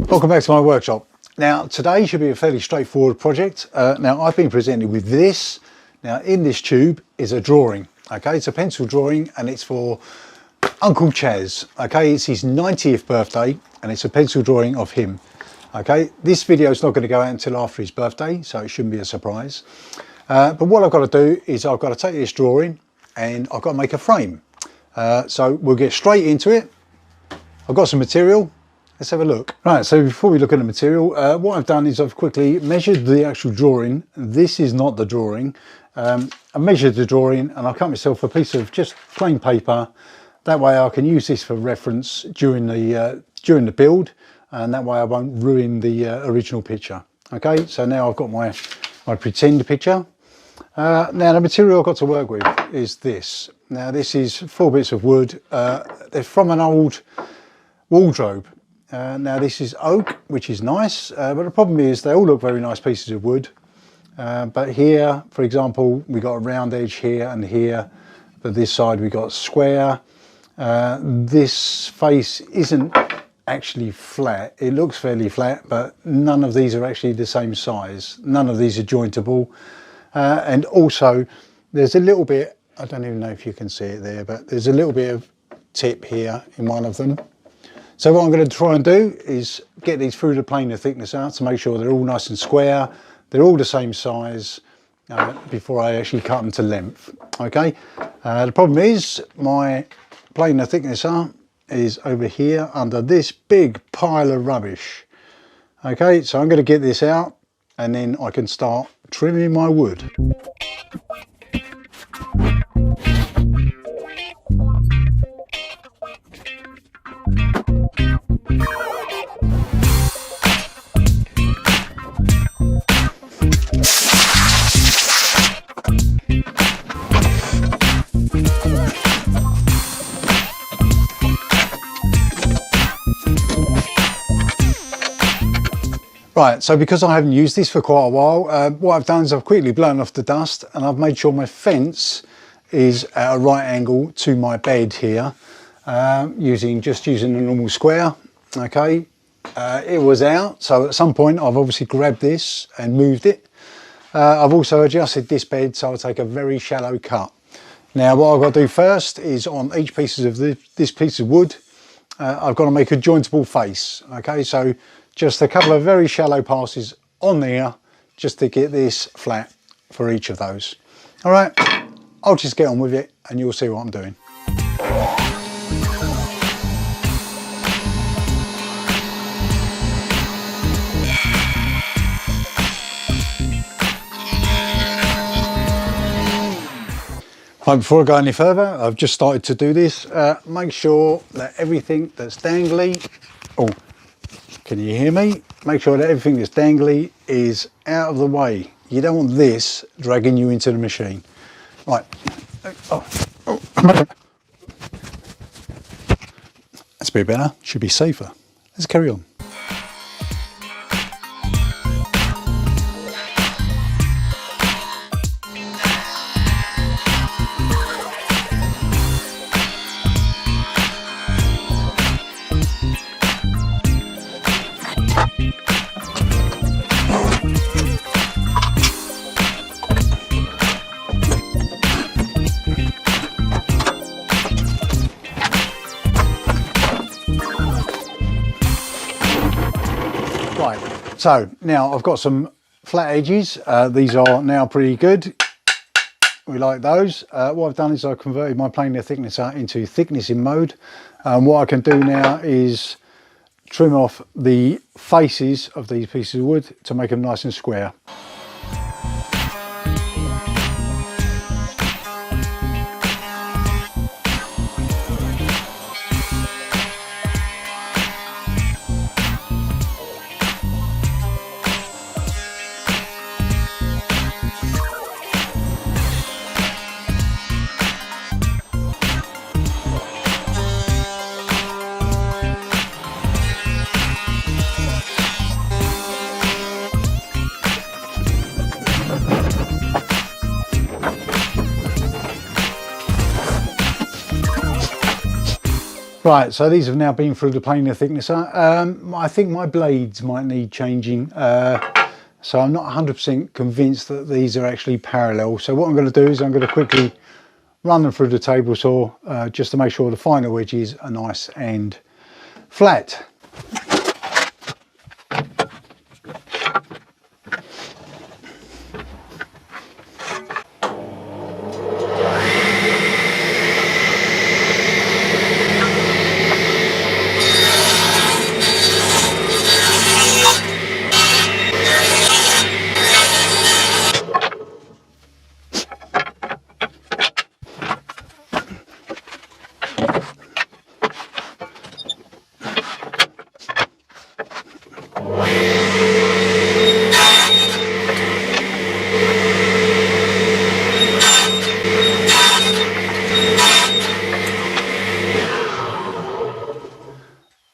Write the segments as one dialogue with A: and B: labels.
A: Welcome back to my workshop. Now today should be a fairly straightforward project. Now I've been presented with this. Now in this tube is a drawing. Okay, it's a pencil drawing and it's for Uncle Chaz. Okay, it's his 90th birthday and it's a pencil drawing of him. Okay, this video is not going to go out until after his birthday, so it shouldn't be a surprise. But what I've got to do is I've got to take this drawing and I've got to make a frame. So we'll get straight into it. I've got some material. Let's have a look. Right, so before we look at the material, what I've done is I've quickly measured the actual drawing. This is not the drawing. I measured the drawing and I cut myself a piece of just plain paper. That way I can use this for reference during the build, and that way I won't ruin the original picture. Okay, so now I've got my pretend picture. Now the material I've got to work with is this. Now this is 4 bits of wood. They're from an old wardrobe. Now this is oak, which is nice, but the problem is they all look very nice pieces of wood. But here, for example, we got a round edge here and here, but this side we got square. This face isn't actually flat. It looks fairly flat, but none of these are actually the same size. None of these are jointable. And also there's a little bit, I don't even know if you can see it there, but there's a little bit of tip here in one of them. So what I'm going to try and do is get these through the planer thicknesser to make sure they're all nice and square, they're all the same size before I actually cut them to length. Okay, the problem is my planer thicknesser is over here under this big pile of rubbish. Okay, so I'm going to get this out and then I can start trimming my wood. Right, so because I haven't used this for quite a while, what I've done is I've quickly blown off the dust and I've made sure my fence is at a right angle to my bed here, using a normal square. Okay, it was out, so at some point I've obviously grabbed this and moved it. I've also adjusted this bed so I'll take a very shallow cut. Now what I've got to do first is on each piece of this piece of wood, I've got to make a jointable face. Okay, so just a couple of very shallow passes on there just to get this flat for each of those. All right, I'll just get on with it and you'll see what I'm doing. Right, before I go any further, I've just started to do this. Make sure that everything that's dangly, oh, can you hear me? Make sure that everything that's dangly is out of the way. You don't want this dragging you into the machine. Right. That's a bit better. Should be safer. Let's carry on. Right, so now I've got some flat edges. These are now pretty good. We like those. What I've done is I've converted my planer thicknesser into thicknessing mode. What I can do now is trim off the faces of these pieces of wood to make them nice and square. Right, so these have now been through the planer thicknesser. I think my blades might need changing. So I'm not 100% convinced that these are actually parallel. So what I'm going to do is I'm going to quickly run them through the table saw just to make sure the final edges are nice and flat.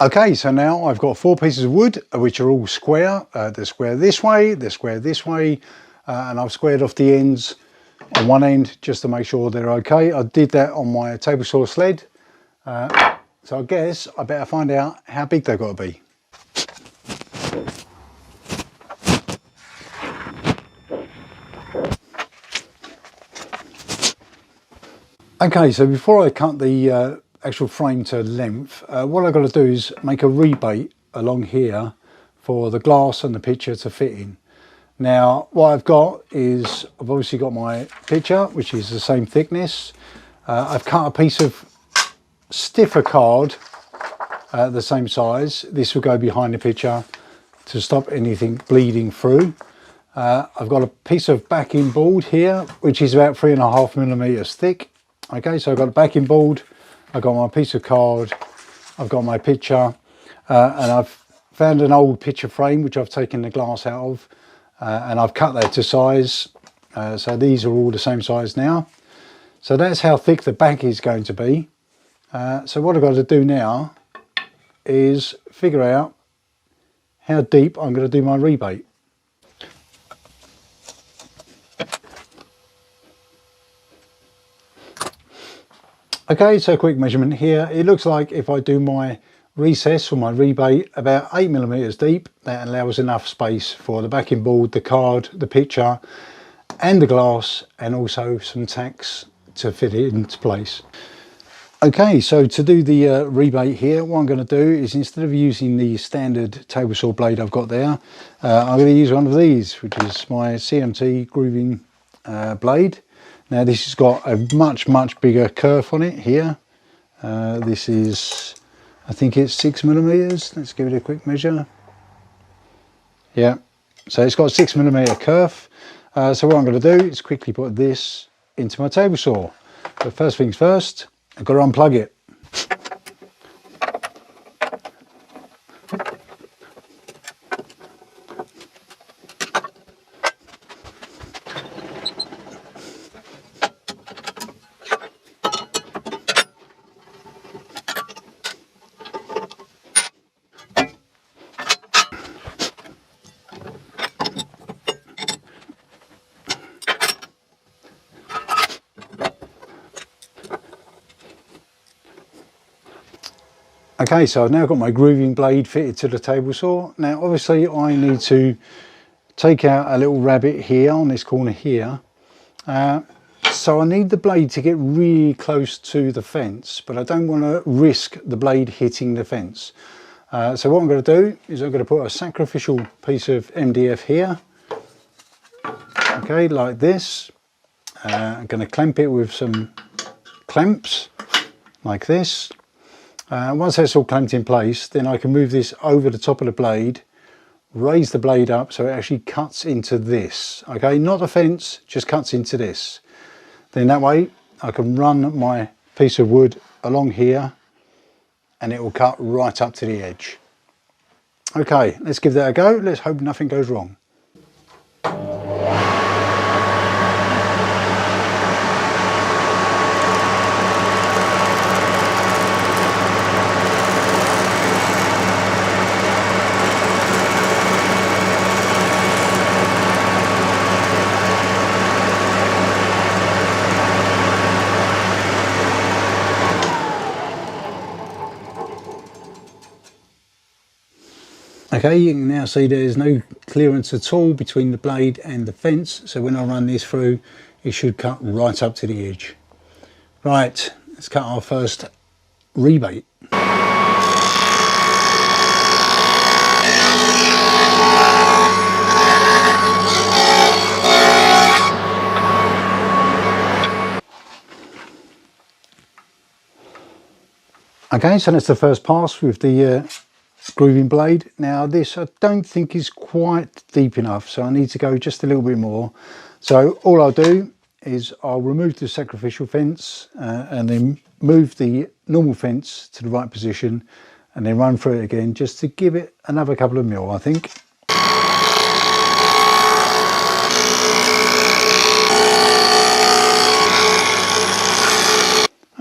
A: Okay, so now I've got 4 pieces of wood, which are all square. They're square this way, they're square this way, and I've squared off the ends on one end just to make sure they're okay. I did that on my table saw sled, so I guess I better find out how big they've got to be. Okay, so before I cut the actual frame to length, what I've got to do is make a rebate along here for the glass and the picture to fit in. Now what I've got is, I've obviously got my picture, which is the same thickness. I've cut a piece of stiffer card the same size. This will go behind the picture to stop anything bleeding through. I've got a piece of backing board here, which is about 3.5 mm thick. Okay, so I've got a backing board, I've got my piece of card, I've got my picture, and I've found an old picture frame which I've taken the glass out of, and I've cut that to size. So these are all the same size now. So that's how thick the back is going to be. So what I've got to do now is figure out how deep I'm going to do my rebate. Okay, so quick measurement here. It looks like if I do my recess or my rebate about 8 mm deep, that allows enough space for the backing board, the card, the picture and the glass, and also some tacks to fit it into place. Okay, so to do the rebate here, what I'm going to do is, instead of using the standard table saw blade I've got there, I'm going to use one of these, which is my CMT grooving blade. Now this has got a much bigger kerf on it here. This is, I think it's 6 mm. Let's give it a quick measure. Yeah, so it's got a 6 mm kerf. So what I'm going to do is quickly put this into my table saw. But first things first, I've got to unplug it. Okay, so I've now got my grooving blade fitted to the table saw. Now obviously I need to take out a little rabbit here on this corner here. So I need the blade to get really close to the fence, but I don't want to risk the blade hitting the fence. So what I'm going to do is I'm going to put a sacrificial piece of MDF here. Okay, like this. I'm going to clamp it with some clamps like this. Once that's all clamped in place, then I can move this over the top of the blade, raise the blade up so it actually cuts into this. Okay, not the fence, just cuts into this. Then that way I can run my piece of wood along here and it will cut right up to the edge. Okay, let's give that a go. Let's hope nothing goes wrong. Okay, you can now see there's no clearance at all between the blade and the fence, so when I run this through it should cut right up to the edge. Right, let's cut our first rebate. Okay, so that's the first pass with the grooving blade. Now this I don't think is quite deep enough, so I need to go just a little bit more. So all I'll do is I'll remove the sacrificial fence and then move the normal fence to the right position and then run through it again just to give it another couple of mil, I think.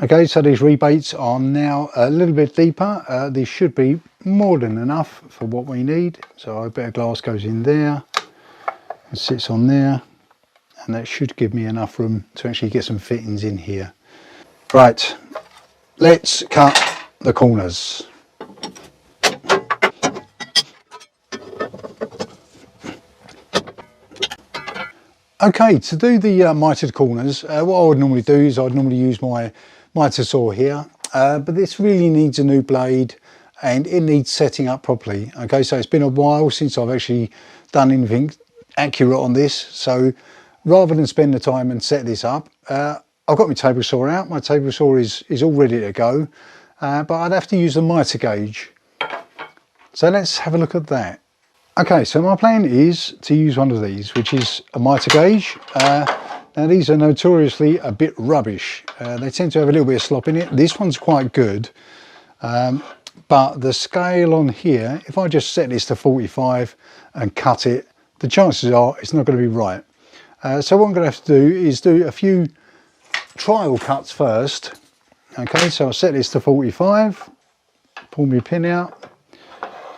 A: Okay, so these rebates are now a little bit deeper. These should be more than enough for what we need. So a bit of glass goes in there, it sits on there, and that should give me enough room to actually get some fittings in here. Right, let's cut the corners. Okay, to do the mitered corners, what I would normally do is I'd normally use my miter saw here, but this really needs a new blade and it needs setting up properly. Okay, so it's been a while since I've actually done anything accurate on this, so rather than spend the time and set this up, I've got my table saw out. My table saw is all ready to go, but I'd have to use the miter gauge. So let's have a look at that. Okay, so my plan is to use one of these, which is a miter gauge. Now these are notoriously a bit rubbish. They tend to have a little bit of slop in it. This one's quite good, but the scale on here, if I just set this to 45 and cut it, the chances are it's not going to be right. So what I'm going to have to do is do a few trial cuts first. Okay, so I'll set this to 45, pull my pin out,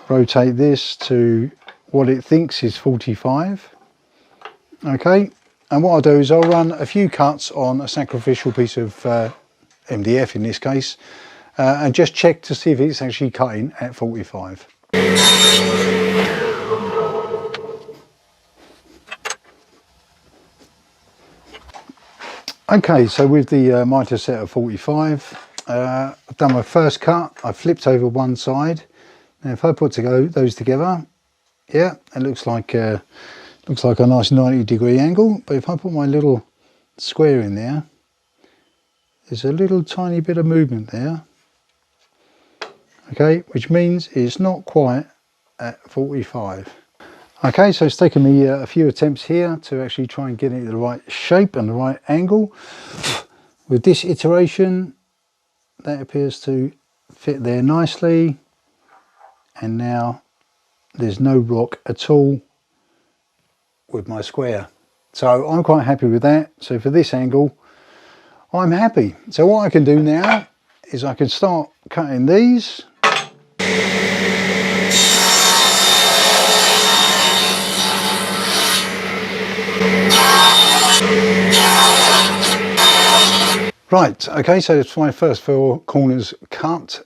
A: rotate this to what it thinks is 45. Okay, and what I'll do is I'll run a few cuts on a sacrificial piece of MDF in this case, and just check to see if it's actually cutting at 45. Okay, so with the miter set at 45, I've done my first cut. I flipped over one side. Now if I put those together, yeah, it looks like a nice 90-degree angle. But if I put my little square in there, there's a little tiny bit of movement there. Okay, which means it's not quite at 45. Okay, so it's taken me a few attempts here to actually try and get it the right shape and the right angle. With this iteration, that appears to fit there nicely. And now there's no rock at all with my square. So I'm quite happy with that. So for this angle, I'm happy. So what I can do now is I can start cutting these. Right, okay, so it's my first 4 corners cut.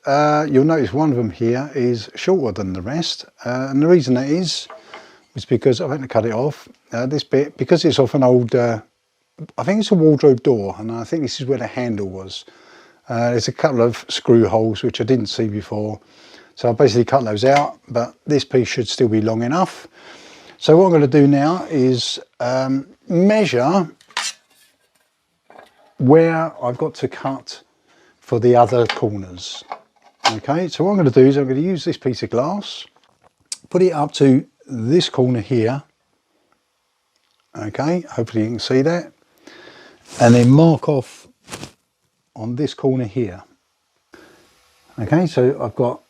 A: You'll notice one of them here is shorter than the rest, and the reason that is because I've had to cut it off. This bit, because it's off an old, I think it's a wardrobe door, and I think this is where the handle was. There's a couple of screw holes which I didn't see before, so I basically cut those out, but this piece should still be long enough. So what I'm going to do now is measure where I've got to cut for the other corners. Okay, so what I'm going to do is I'm going to use this piece of glass, put it up to this corner here. Okay, hopefully you can see that, and then mark off on this corner here. Okay, so I've got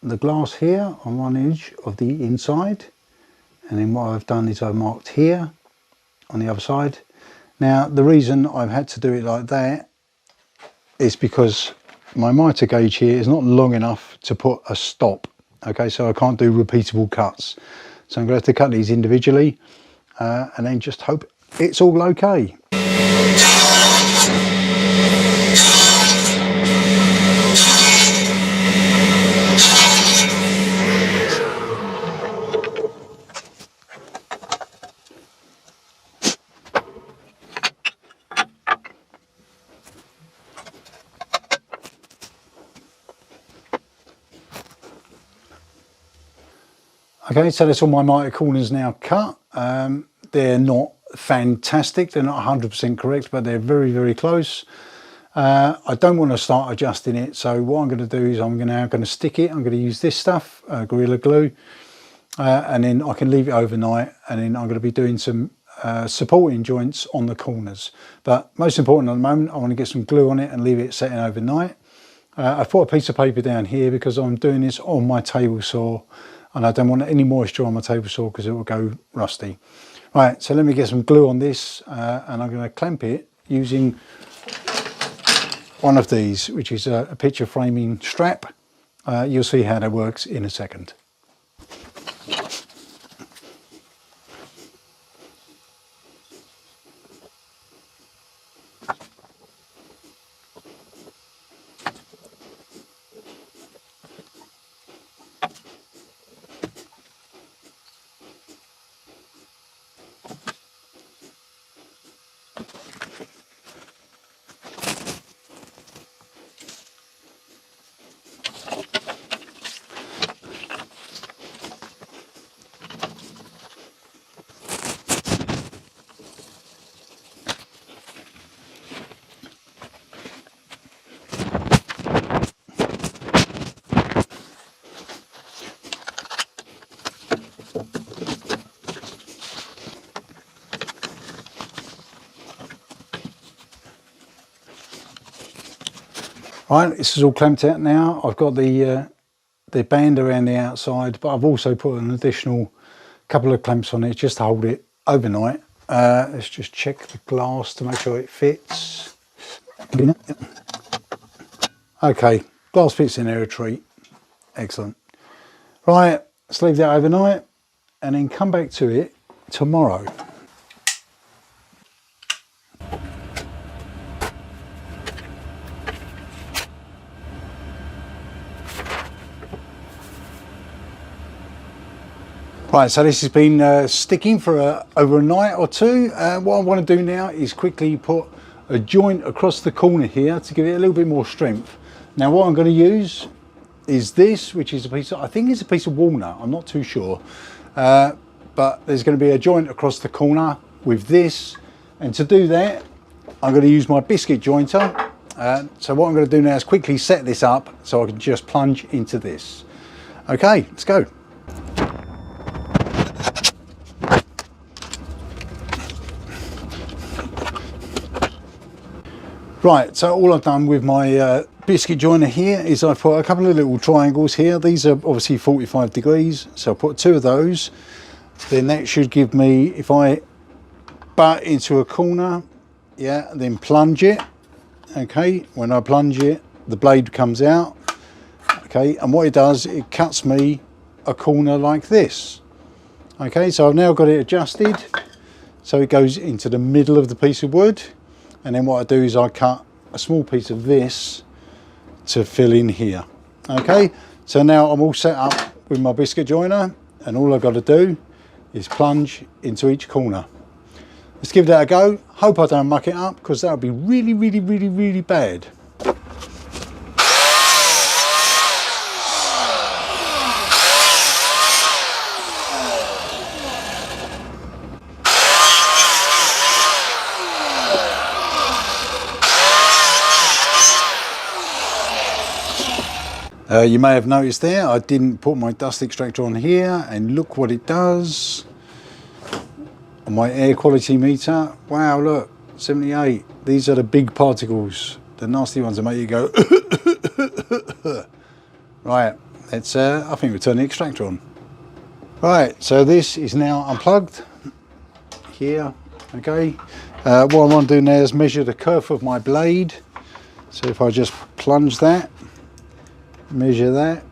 A: the glass here on one edge of the inside, and then what I've done is I've marked here on the other side. Now the reason I've had to do it like that is because my miter gauge here is not long enough to put a stop. Okay, so I can't do repeatable cuts. So I'm going to have to cut these individually and then just hope it's all okay. Okay, so that's all my mitered corners now cut. They're not fantastic, they're not 100% correct, but they're very, very close. I don't want to start adjusting it, so what I'm going to do is I'm now going to stick it. I'm going to use this stuff, Gorilla Glue, and then I can leave it overnight, and then I'm going to be doing some supporting joints on the corners. But most important at the moment, I want to get some glue on it and leave it setting overnight. I've put a piece of paper down here because I'm doing this on my table saw, and I don't want any moisture on my table saw because it will go rusty. Right, so let me get some glue on this, and I'm going to clamp it using one of these, which is a picture framing strap. You'll see how that works in a second. Right, this is all clamped out now. I've got the band around the outside, but I've also put an additional couple of clamps on it just to hold it overnight. Let's just check the glass to make sure it fits. Okay, glass fits in there a treat. Excellent. Right, let's leave that overnight and then come back to it tomorrow. Right, so this has been sticking for over a night or two. What I want to do now is quickly put a joint across the corner here to give it a little bit more strength. Now what I'm going to use is this, which is a piece of, I think it's a piece of walnut, I'm not too sure. But there's going to be a joint across the corner with this. And to do that, I'm going to use my biscuit jointer. So what I'm going to do now is quickly set this up so I can just plunge into this. Okay, let's go. Right, so all I've done with my biscuit joiner here is I've put a couple of little triangles here. These are obviously 45 degrees, so I'll put two of those. Then that should give me, if I butt into a corner, yeah, then plunge it. Okay, when I plunge it, the blade comes out. Okay, and what it does, it cuts me a corner like this. Okay, so I've now got it adjusted, so it goes into the middle of the piece of wood. And then what I do is I cut a small piece of this to fill in here. Okay, so now I'm all set up with my biscuit joiner, and all I've got to do is plunge into each corner. Let's give that a go. Hope I don't muck it up, because that would be really, really, really, really bad. You may have noticed there, I didn't put my dust extractor on here, and look what it does on my air quality meter. Wow, look, 78. These are the big particles, the nasty ones that make you go right, let's I think we'll turn the extractor on. Right, so this is now unplugged here. Okay, what I want to do now is measure the kerf of my blade. So if I just plunge that, measure that,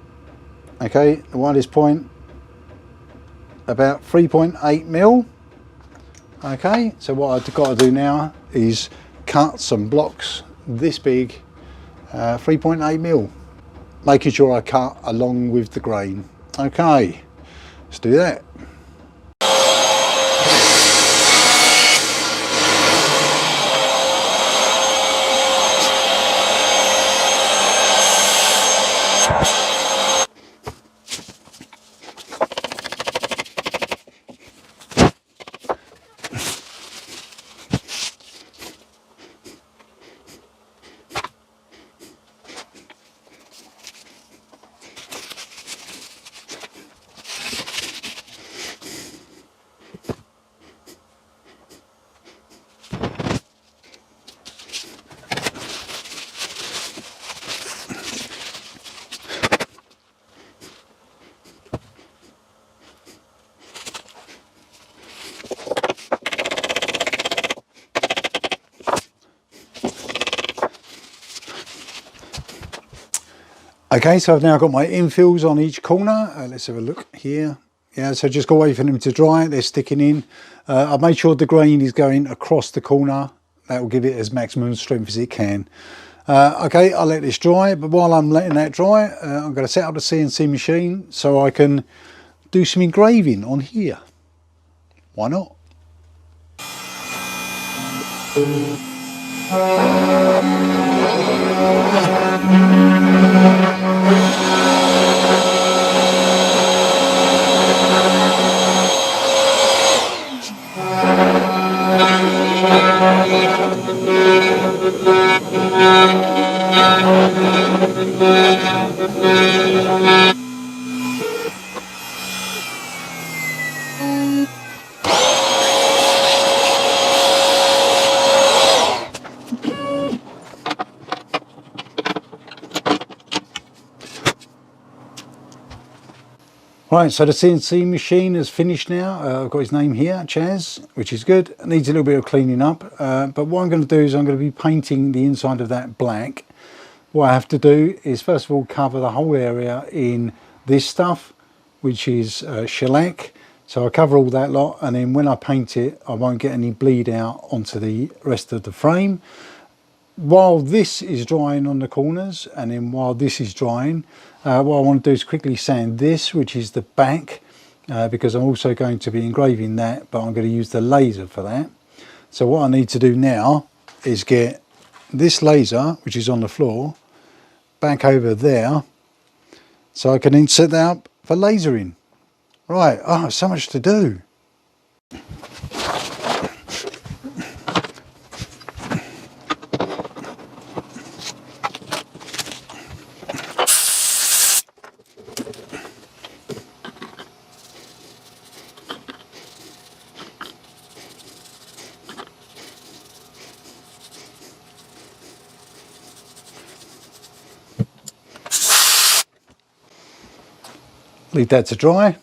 A: okay, the widest point about 3.8 mil. Okay, so what I've got to do now is cut some blocks this big, 3.8 mil, making sure I cut along with the grain. Okay, let's do that. Okay, so I've now got my infills on each corner. Let's have a look here. Yeah, so just got to wait for them to dry. They're sticking in. I've made sure the grain is going across the corner. That will give it as maximum strength as it can. Okay, I'll let this dry, but while I'm letting that dry, I'm going to set up the CNC machine so I can do some engraving on here. Why not? Right, so the CNC machine is finished now. I've got his name here, Chaz, which is good. It needs a little bit of cleaning up. But what I'm going to do is I'm going to be painting the inside of that black. What I have to do is first of all cover the whole area in this stuff, which is shellac. So I cover all that lot, and then when I paint it, I won't get any bleed out onto the rest of the frame. While this is drying on the corners, and then while this is drying, what I want to do is quickly sand this, which is the back, because I'm also going to be engraving that, but I'm going to use the laser for that. So what I need to do now is get this laser, which is on the floor, back over there, so I can then set that up for lasering. Right, oh, so much to do. Leave that to dry.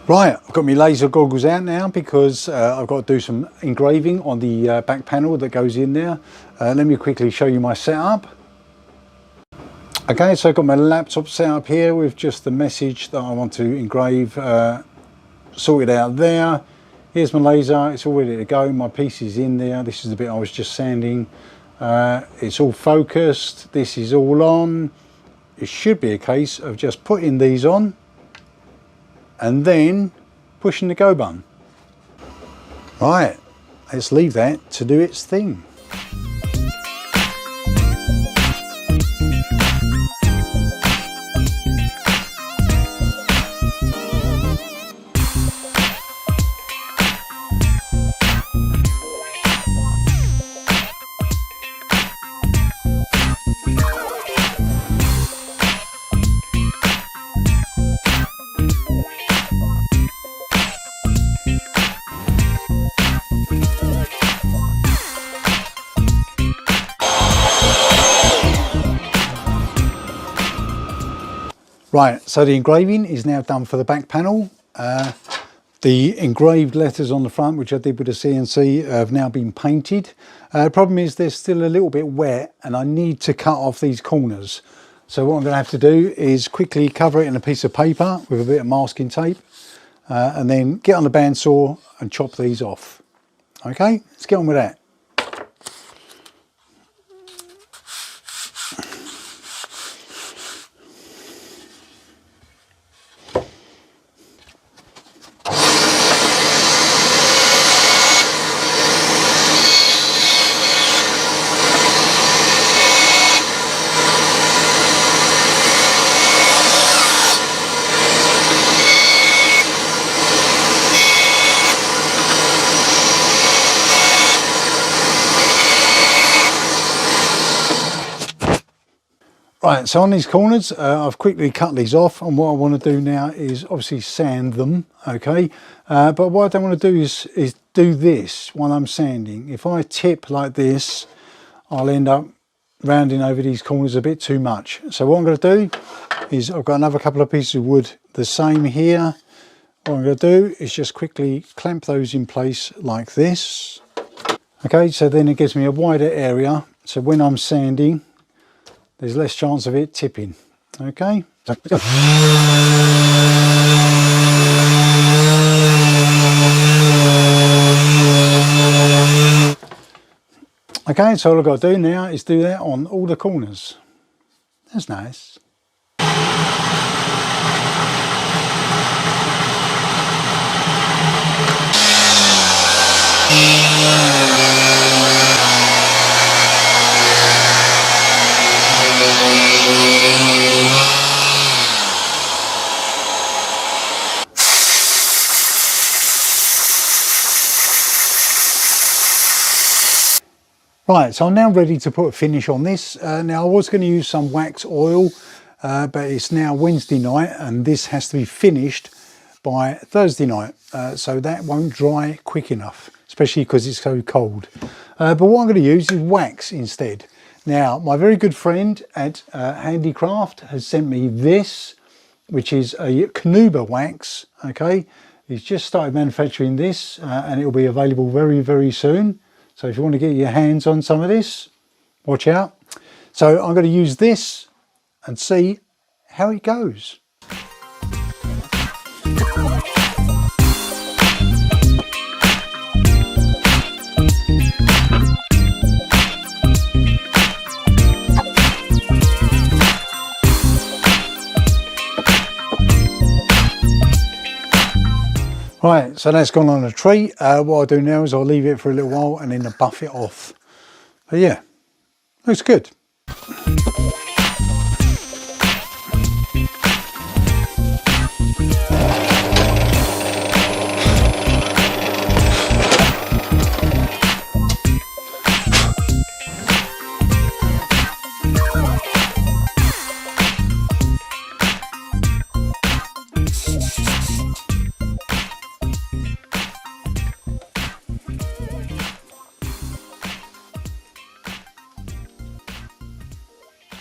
A: Right, I've got my laser goggles out now because I've got to do some engraving on the back panel that goes in there. Let me quickly show you my setup. Okay, so I've got my laptop set up here with just the message that I want to engrave sorted out there. Here's my laser, it's all ready to go. My piece is in there. This is the bit I was just sanding. It's all focused. This is all on. It should be a case of just putting these on and then pushing the go button. Right, let's leave that to do its thing. Right, so the engraving is now done for the back panel. The engraved letters on the front, which I did with the CNC, have now been painted. The problem is they're still a little bit wet and I need to cut off these corners. So what I'm going to have to do is quickly cover it in a piece of paper with a bit of masking tape and then get on the bandsaw and chop these off. Okay, let's get on with that. Right, so on these corners, I've quickly cut these off, and what I want to do now is obviously sand them, okay? But what I don't want to do is do this while I'm sanding. If I tip like this, I'll end up rounding over these corners a bit too much. So what I'm going to do is, I've got another couple of pieces of wood the same here. What I'm going to do is just quickly clamp those in place like this. Okay, so then it gives me a wider area, so when I'm sanding there's less chance of it tipping. Okay. Okay, so all I've got to do now is do that on all the corners. That's nice. Right, so I'm now ready to put a finish on this. Now I was going to use some wax oil, but it's now Wednesday night and this has to be finished by Thursday night. So that won't dry quick enough, especially because it's so cold. But what I'm going to use is wax instead. Now, my very good friend at Handicraft has sent me this, which is a Canuba wax, okay? He's just started manufacturing this and it will be available very, very soon. So if you want to get your hands on some of this, watch out. So I'm going to use this and see how it goes. Right, so that's gone on a tree. What I'll do now is I'll leave it for a little while and then I'll buff it off. But yeah, looks good.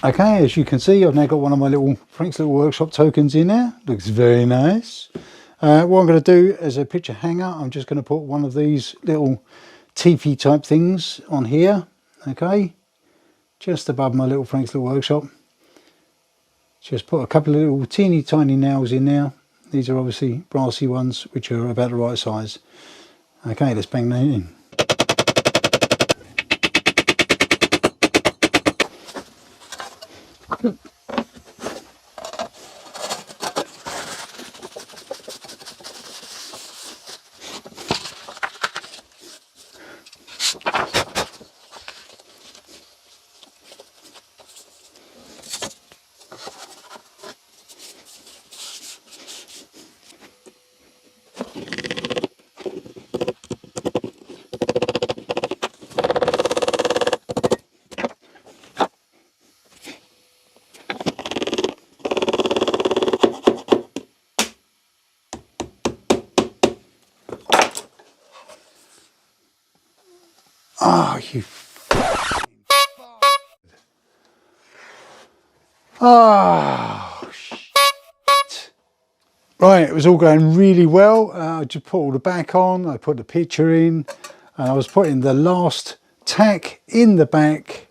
A: Okay, as you can see, I've now got one of my little Frank's Little Workshop tokens in there. Looks very nice. What I'm going to do as a picture hanger, I'm just going to put one of these little teepee type things on here. Okay, just above my little Frank's Little Workshop. Just put a couple of little teeny tiny nails in there. These are obviously brassy ones, which are about the right size. Okay, let's bang that in. Oh, you oh, shit. Right, it was all going really well. I just put all the back on, I put the picture in, and I was putting the last tack in the back,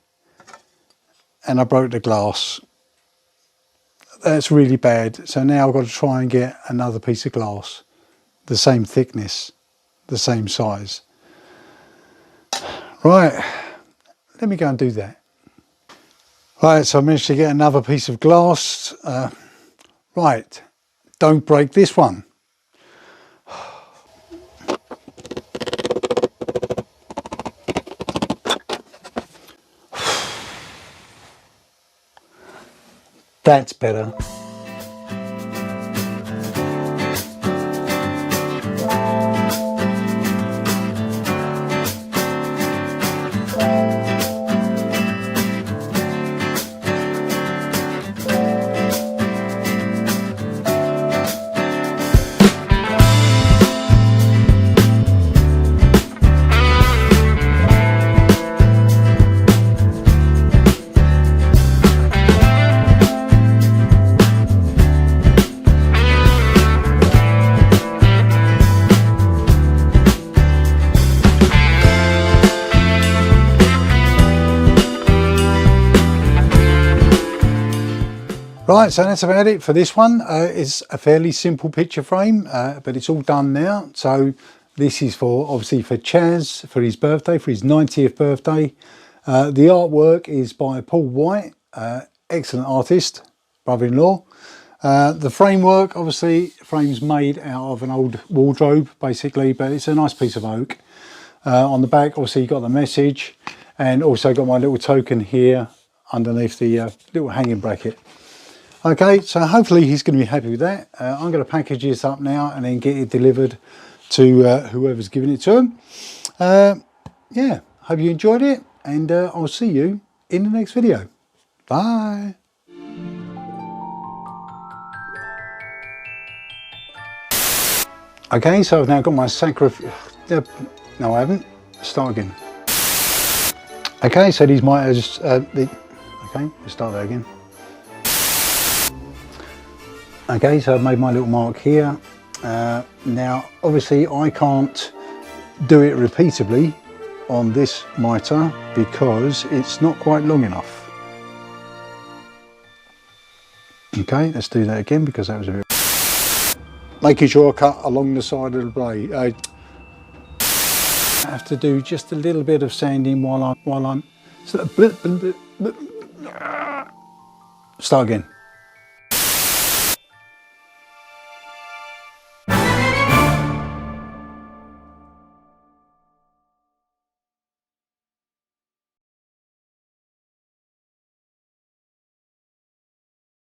A: and I broke the glass. That's really bad. So now I've got to try and get another piece of glass, the same thickness, the same size. Right, let me go and do that. Right, so I managed to get another piece of glass. Right, don't break this one. That's better. Right, so that's about it for this one. It's a fairly simple picture frame, but it's all done now. So this is for, obviously, for Chaz, for his birthday, for his 90th birthday. The artwork is by Paul White, excellent artist, brother-in-law. The framework, obviously, frame's made out of an old wardrobe, basically, but it's a nice piece of oak. On the back, obviously, you've got the message, and also got my little token here underneath the little hanging bracket. Okay, so hopefully he's going to be happy with that. I'm going to package this up now and then get it delivered to whoever's giving it to him. Yeah, hope you enjoyed it, and I'll see you in the next video. Bye. Okay, so I've now got my no, I haven't. Start again. Okay, so these might just okay, let's start that again. Okay, so I've made my little mark here. Now, obviously, I can't do it repeatedly on this mitre because it's not quite long enough. Okay, let's do that again because that was a bit... Making sure I cut along the side of the blade. I have to do just a little bit of sanding while I'm... Start again.